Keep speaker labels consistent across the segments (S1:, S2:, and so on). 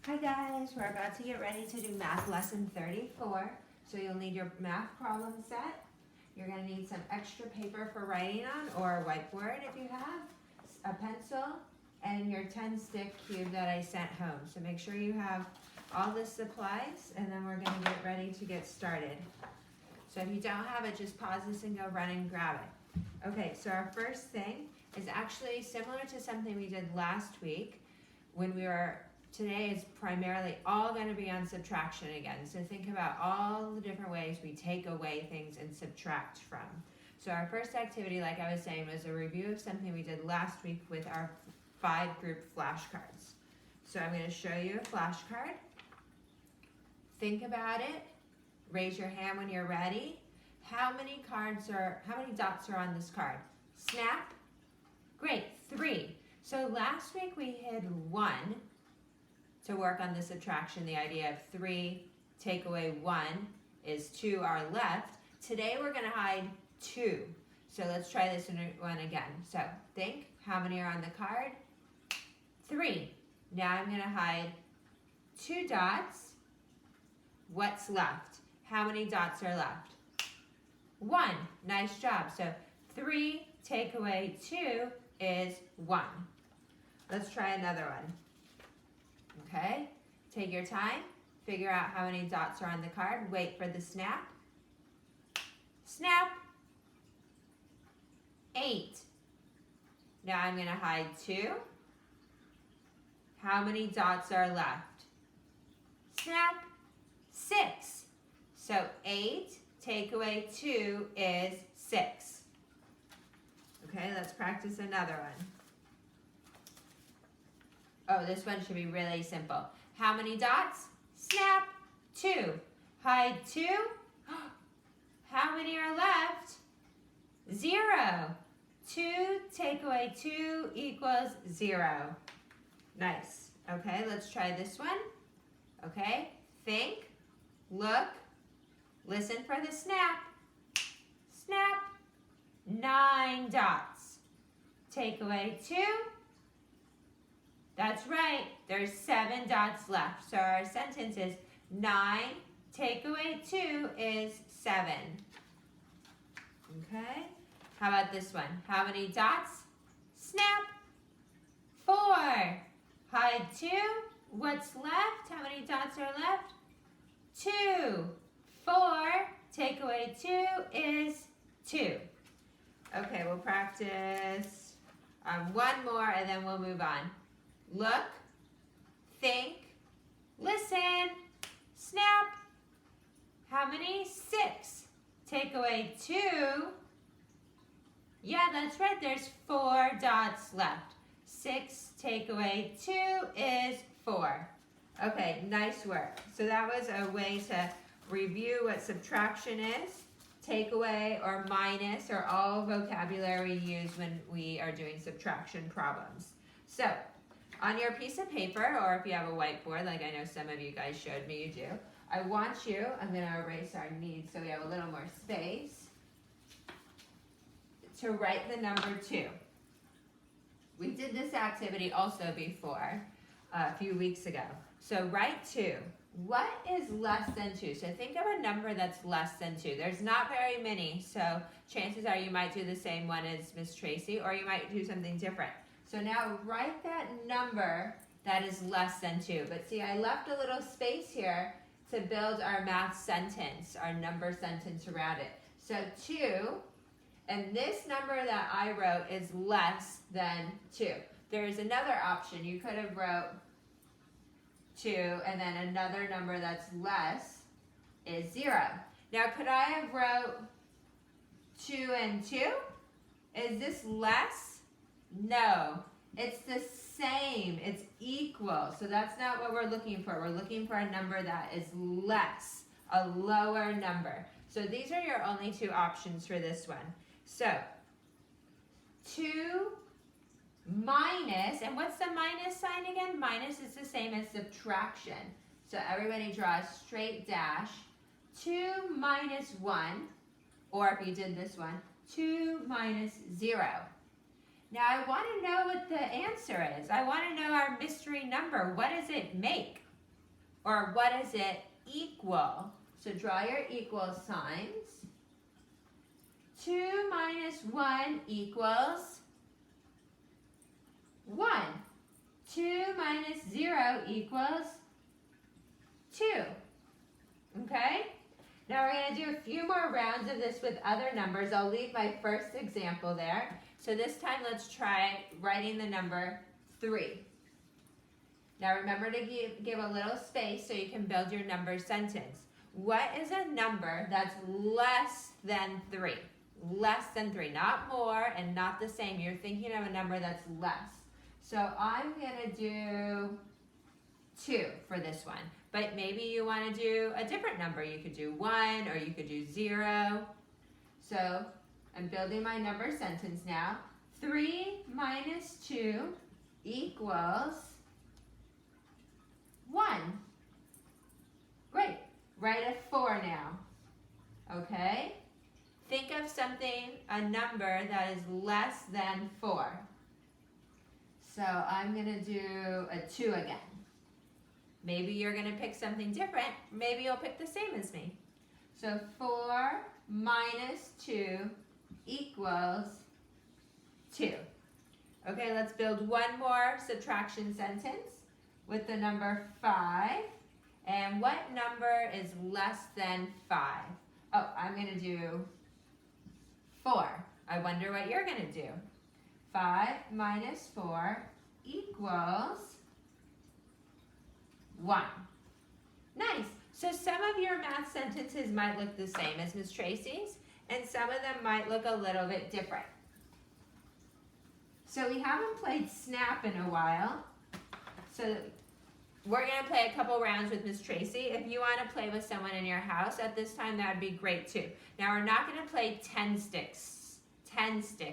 S1: Hi guys, we're about to get ready to do math lesson 34. So you'll need your math problem set. You're going to need some extra paper for writing on or a whiteboard if you have, a pencil, and your 10-stick cube that I sent home. So make sure you have all the supplies and then we're going to get ready to get started. So if you don't have it, just pause this and go run and grab it. Okay, so our first thing is actually similar to something we did last week when today is primarily all going to be on subtraction again. So think about all the different ways we take away things and subtract from. So our first activity, like I was saying, was a review of something we did last week with our 5-group flashcards. So I'm going to show you a flashcard. Think about it. Raise your hand when you're ready. How many dots are on this card? Snap. Great, 3. So last week we hid 1 to work on the subtraction, the idea of 3 take away 1 is 2 are left. Today we're going to hide 2. So let's try this one again. So think, how many are on the card? 3. Now I'm going to hide 2 dots. What's left? How many dots are left? 1. Nice job. So 3 take away 2 is 1. Let's try another one. Okay, take your time, figure out how many dots are on the card, wait for the snap. Snap. 8. Now I'm going to hide 2. How many dots are left? Snap. 6. So 8 take away 2 is 6. Okay, let's practice another one. Oh, this one should be really simple. How many dots? Snap. 2. Hide 2. How many are left? 0. 2 take away 2 equals 0. Nice. Okay, let's try this one. Okay, think, look, listen for the snap. Snap. 9 dots. Take away 2. That's right, there's 7 dots left. So our sentence is 9 take away 2 is 7. Okay, how about this one? How many dots? Snap. 4. Hide 2. What's left? How many dots are left? 2. 4 take away 2 is 2. Okay, we'll practice one more and then we'll move on. Look, think, listen, snap. How many? 6. Take away 2. Yeah, that's right, there's 4 dots left. 6 take away 2 is 4. Okay, nice work. So that was a way to review what subtraction is. Take away or minus are all vocabulary used when we are doing subtraction problems. So, on your piece of paper, or if you have a whiteboard, like I know some of you guys showed me you do, I'm going to erase our need so we have a little more space, to write the number 2. We did this activity also before, a few weeks ago. So write 2. What is less than 2? So think of a number that's less than 2. There's not very many, so chances are you might do the same one as Miss Tracy, or you might do something different. So now write that number that is less than 2. But see, I left a little space here to build our math sentence, our number sentence around it. So 2, and this number that I wrote is less than 2. There's another option. You could have wrote 2 and then another number that's less is 0. Now could I have wrote 2 and 2? Is this less? No, it's the same, it's equal. So that's not what we're looking for. We're looking for a number that is less, a lower number. So these are your only 2 options for this one. So 2 minus, and what's the minus sign again? Minus is the same as subtraction. So everybody draw a straight dash. 2 minus 1, or if you did this one, 2 minus 0. Now I want to know what the answer is. I want to know our mystery number. What does it make? Or what does it equal? So draw your equal signs. 2 minus 1 equals 1. 2 minus 0 equals 2. Okay? Now we're going to do a few more rounds of this with other numbers. I'll leave my first example there. So this time let's try writing the number 3. Now remember to give a little space so you can build your number sentence. What is a number that's less than 3? Less than 3, not more and not the same. You're thinking of a number that's less. So I'm going to do 2 for this one. But maybe you want to do a different number. You could do 1 or you could do 0. So I'm building my number sentence now. 3 minus 2 equals 1. Great. Write a 4 now. Okay? Think of something, a number that is less than 4. So I'm going to do a 2 again. Maybe you're going to pick something different. Maybe you'll pick the same as me. So 4 minus 2 equals 2. Okay, let's build one more subtraction sentence with the number 5. And what number is less than 5? Oh, I'm going to do 4. I wonder what you're going to do. 5 minus 4 equals 1. Nice. So some of your math sentences might look the same as Miss Tracy's, and some of them might look a little bit different. So we haven't played Snap in a while. So we're going to play a couple rounds with Miss Tracy. If you want to play with someone in your house at this time, that would be great too. Now we're not going to play 10 stick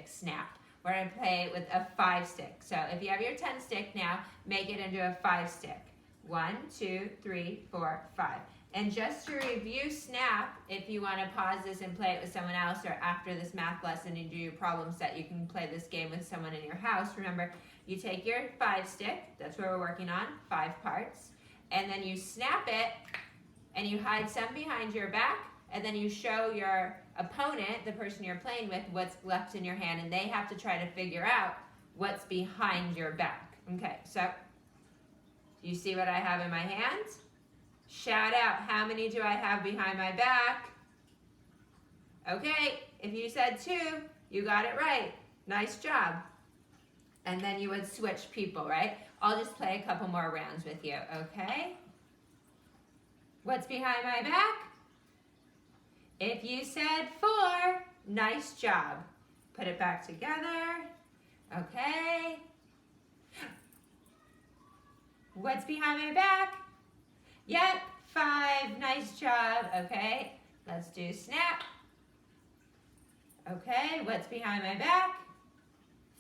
S1: Snap. We're going to play it with a 5 stick. So if you have your 10 stick now, make it into a 5 stick. 1, 2, 3, 4, 5. And just to review Snap, if you want to pause this and play it with someone else, or after this math lesson and do your problem set, you can play this game with someone in your house. Remember, you take your 5 stick, that's what we're working on, 5 parts, and then you snap it, and you hide some behind your back, and then you show your opponent, the person you're playing with, what's left in your hand, and they have to try to figure out what's behind your back. Okay, so you see what I have in my hand? Shout out, how many do I have behind my back? Okay, if you said 2, you got it right. Nice job. And then you would switch people, right? I'll just play a couple more rounds with you, okay? What's behind my back? If you said 4, nice job. Put it back together. Okay. What's behind my back? Yep, 5. Nice job. Okay, let's do Snap. Okay, what's behind my back?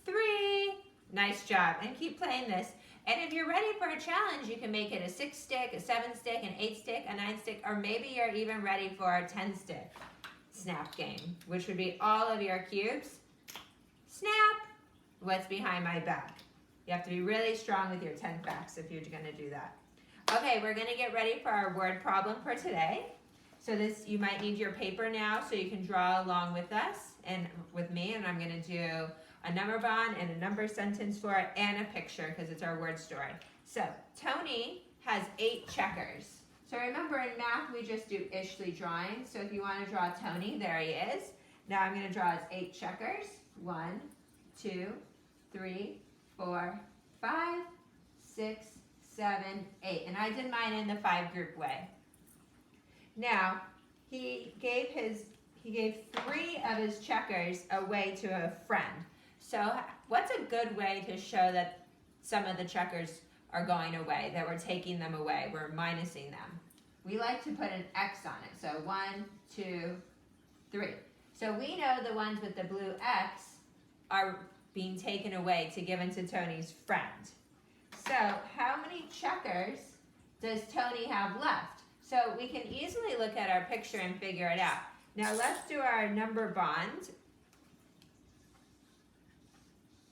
S1: 3. Nice job. And keep playing this. And if you're ready for a challenge, you can make it a 6 stick, a 7 stick, an 8 stick, a 9 stick, or maybe you're even ready for a 10 stick Snap game, which would be all of your cubes. Snap. What's behind my back? You have to be really strong with your 10 facts if you're going to do that. Okay, we're going to get ready for our word problem for today. So this, you might need your paper now so you can draw along with us and with me, and I'm going to do a number bond and a number sentence for it and a picture because it's our word story. So Tony has 8 checkers. So remember in math we just do Ishley drawing. So if you want to draw Tony, there he is. Now I'm going to draw his 8 checkers. 1, 2, 3, 4, 5, 6, 7, 8. And I did mine in the 5 group way. Now, he gave 3 of his checkers away to a friend. So what's a good way to show that some of the checkers are going away, that we're taking them away, we're minusing them? We like to put an X on it. So 1, 2, 3. So we know the ones with the blue X are being taken away to given to Tony's friend. So how many checkers does Tony have left? So we can easily look at our picture and figure it out. Now let's do our number bond.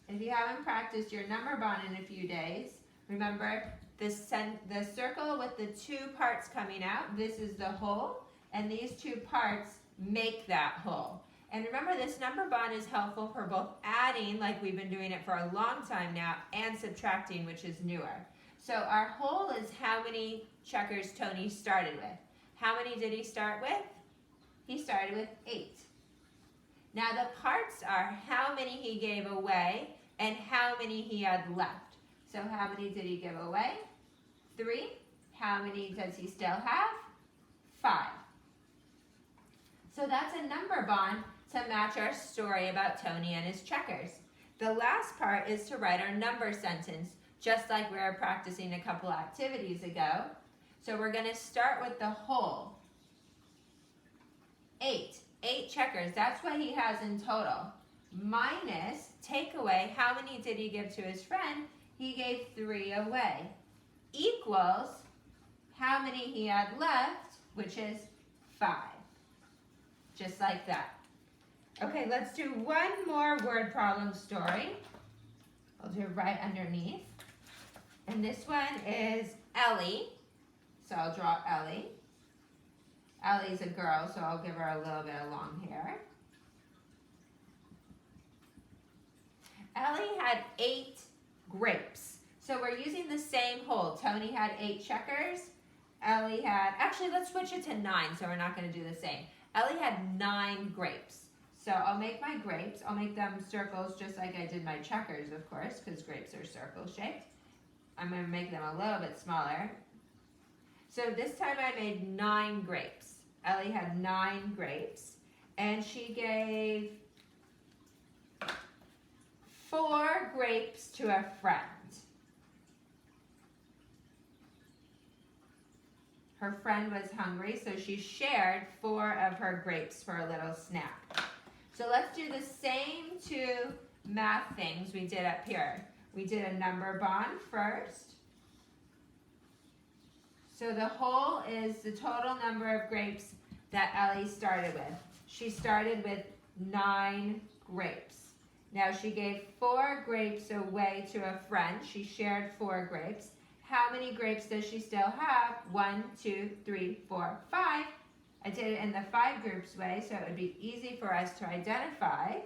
S1: If you haven't practiced your number bond in a few days, Remember, the circle with the two parts coming out, this is the whole, and these two parts make that whole. And remember, this number bond is helpful for both adding, like we've been doing it for a long time now, and subtracting, which is newer. So our whole is how many checkers Tony started with. How many did he start with? He started with 8. Now the parts are how many he gave away and how many he had left. So how many did he give away? 3. How many does he still have? 5. So that's a number bond to match our story about Tony and his checkers. The last part is to write our number sentence, just like we were practicing a couple activities ago. So we're going to start with the whole. 8 checkers, that's what he has in total. Minus, take away, how many did he give to his friend? He gave 3 away. Equals, how many he had left, which is 5. Just like that. Okay, let's do one more word problem story. I'll do it right underneath. And this one is Ellie. So I'll draw Ellie. Ellie's a girl, so I'll give her a little bit of long hair. Ellie had 8 grapes. So we're using the same whole. Tony had 8 checkers. Ellie had, actually let's switch it to 9, so we're not going to do the same. Ellie had 9 grapes. So I'll make my grapes. I'll make them circles just like I did my checkers, of course, because grapes are circle shaped. I'm going to make them a little bit smaller. So this time I made 9 grapes. Ellie had 9 grapes, and she gave 4 grapes to a friend. Her friend was hungry, so she shared 4 of her grapes for a little snack. So let's do the same 2 math things we did up here. We did a number bond first. So the whole is the total number of grapes that Ellie started with. She started with 9 grapes. Now she gave 4 grapes away to a friend. She shared 4 grapes. How many grapes does she still have? 1, 2, 3, 4, 5. I did it in the 5 groups way, so it would be easy for us to identify.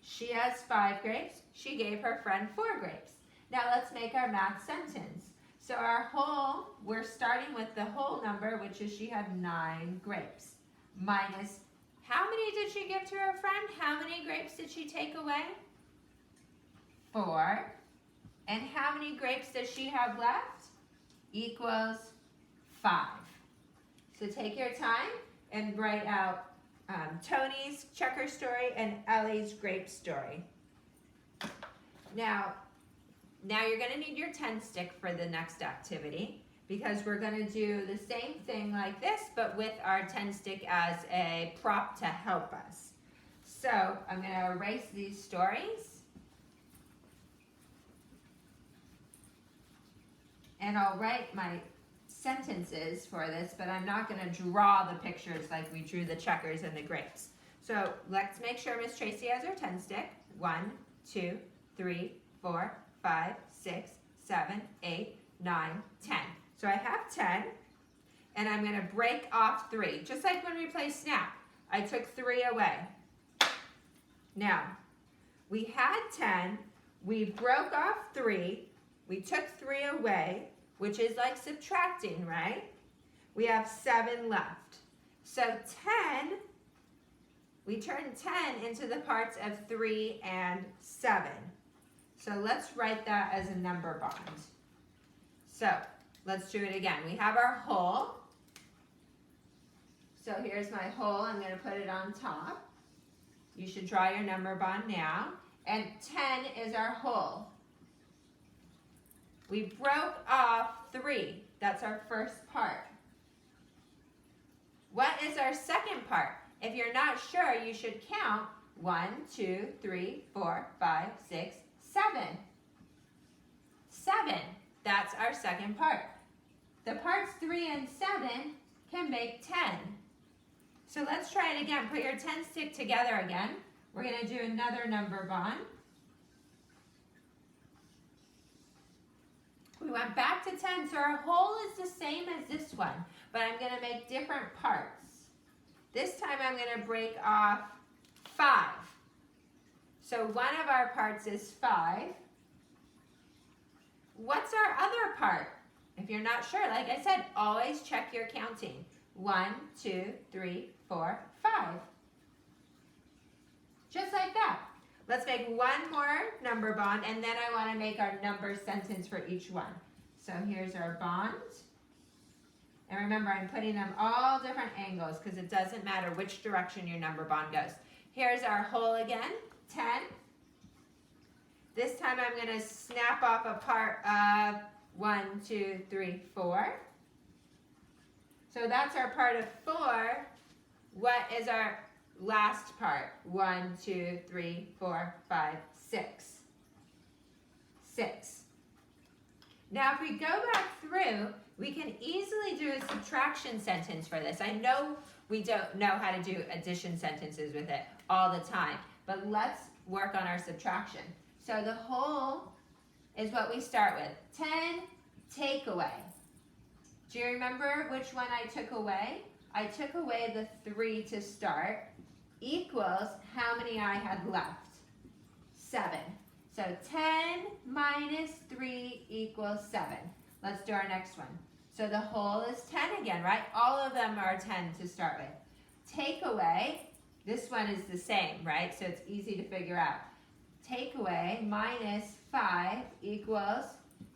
S1: She has 5 grapes. She gave her friend 4 grapes. Now let's make our math sentence. So our whole, we're starting with the whole number, which is she had 9 grapes. Minus, how many did she give to her friend? How many grapes did she take away? 4. And how many grapes does she have left? Equals 5. So take your time and write out Tony's checker story and Ellie's grape story. Now you're going to need your 10 stick for the next activity, because we're going to do the same thing like this, but with our 10 stick as a prop to help us. So I'm going to erase these stories. And I'll write my sentences for this, but I'm not going to draw the pictures like we drew the checkers and the grapes. So let's make sure Miss Tracy has her 10 stick. 1, 2, 3, 4, 5, 6, 7, 8, 9, 10. So I have 10, and I'm going to break off 3. Just like when we play Snap, I took 3 away. Now, we had 10, we broke off 3, we took 3 away, which is like subtracting, right? We have 7 left. So 10, we turn 10 into the parts of 3 and 7. So let's write that as a number bond. So let's do it again. We have our whole. So here's my whole. I'm going to put it on top. You should draw your number bond now. And 10 is our whole. We broke off 3. That's our first part. What is our second part? If you're not sure, you should count 1, 2, 3, 4, 5, 6, 7. 7. That's our second part. The parts 3 and 7 can make 10. So let's try it again. Put your 10 stick together again. We're going to do another number bond. Now back to 10. So our whole is the same as this one, but I'm going to make different parts. This time I'm going to break off 5. So one of our parts is 5. What's our other part? If you're not sure, like I said, always check your counting. 1, 2, 3, 4, 5. Just like that. Let's make one more number bond, and then I want to make our number sentence for each one. So here's our bond. And remember, I'm putting them all different angles because it doesn't matter which direction your number bond goes. Here's our whole again, 10. This time I'm going to snap off a part of 1, 2, 3, 4. So that's our part of 4. What is our last part? 1, 2, 3, 4, 5, 6. 6. Now if we go back through, we can easily do a subtraction sentence for this. I know we don't know how to do addition sentences with it all the time, but let's work on our subtraction. So the whole is what we start with. 10, take away. Do you remember which one I took away? I took away the 3 to start, equals how many I had left? 7. So 10 minus 3 equals 7. Let's do our next one. So the whole is 10 again, right? All of them are 10 to start with. Take away, this one is the same, right? So it's easy to figure out. Take away minus 5 equals,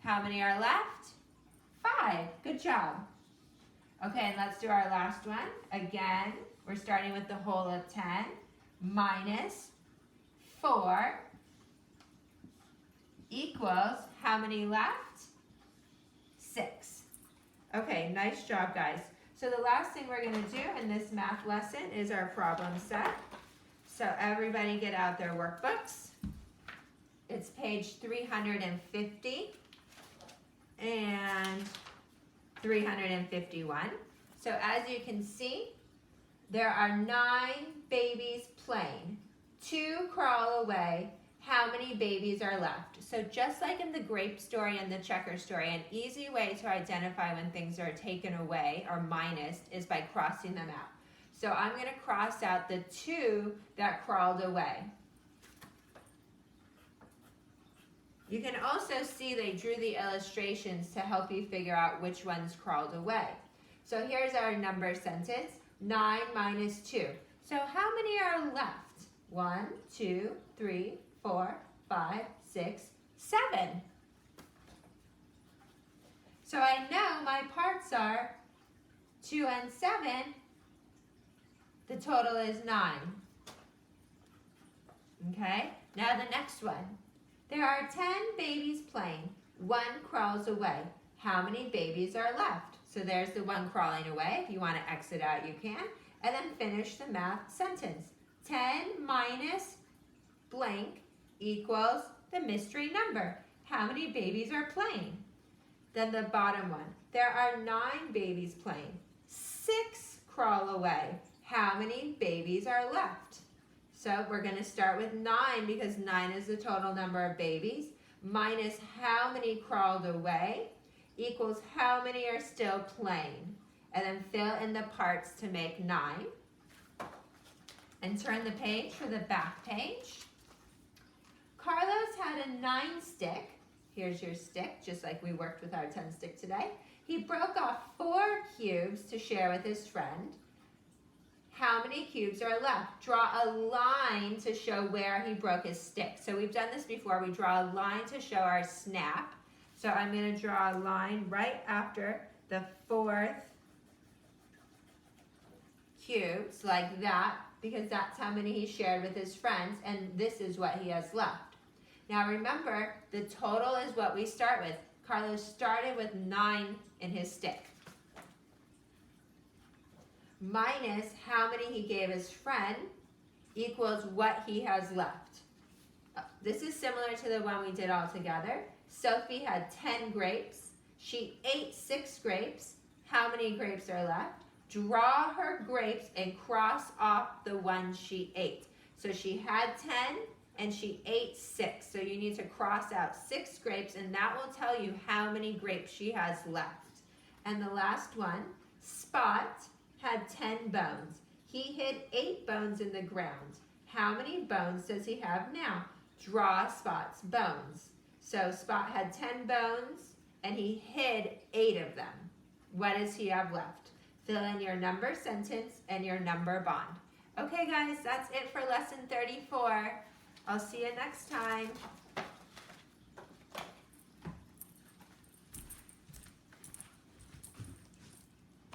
S1: how many are left? 5. Good job. Okay, and let's do our last one. Again, we're starting with the whole of 10 minus 4 equals, how many left? 6. Okay, nice job, guys. So the last thing we're going to do in this math lesson is our problem set. So everybody get out their workbooks. It's page 350 and 351. So as you can see, there are 9 babies playing. 2 crawl away. How many babies are left? So just like in the grape story and the checker story, an easy way to identify when things are taken away or minused is by crossing them out. So I'm going to cross out the 2 that crawled away. You can also see they drew the illustrations to help you figure out which ones crawled away. So here's our number sentence, 9 minus 2. So how many are left? 1, 2, 3, 4, 5, 6, 7. So I know my parts are 2 and 7. The total is 9. Okay, now the next one. There are 10 babies playing. 1 crawls away. How many babies are left? So there's the 1 crawling away. If you want to exit out, you can. And then finish the math sentence. 10 minus blank equals the mystery number. How many babies are playing? Then the bottom one. There are 9 babies playing. 6 crawl away. How many babies are left? So we're going to start with 9 because 9 is the total number of babies, minus how many crawled away equals how many are still playing. And then fill in the parts to make 9. And turn the page for the back page. Carlos had a 9 stick. Here's your stick, just like we worked with our 10 stick today. He broke off 4 cubes to share with his friend. How many cubes are left? Draw a line to show where he broke his stick. So we've done this before. We draw a line to show our snap. So I'm going to draw a line right after the 4th cubes, like that, because that's how many he shared with his friends, and this is what he has left. Now remember, the total is what we start with. Carlos started with 9 in his stick. Minus how many he gave his friend equals what he has left. This is similar to the one we did all together. Sophie had 10 grapes. She ate 6 grapes. How many grapes are left? Draw her grapes and cross off the one she ate. So she had 10 and she ate 6. So you need to cross out 6 grapes, and that will tell you how many grapes she has left. And the last one, Spot had 10 bones. He hid 8 bones in the ground. How many bones does he have now? Draw Spot's bones. So Spot had 10 bones, and he hid 8 of them. What does he have left? Fill in your number sentence and your number bond. Okay guys, that's it for lesson 34. I'll see you next time.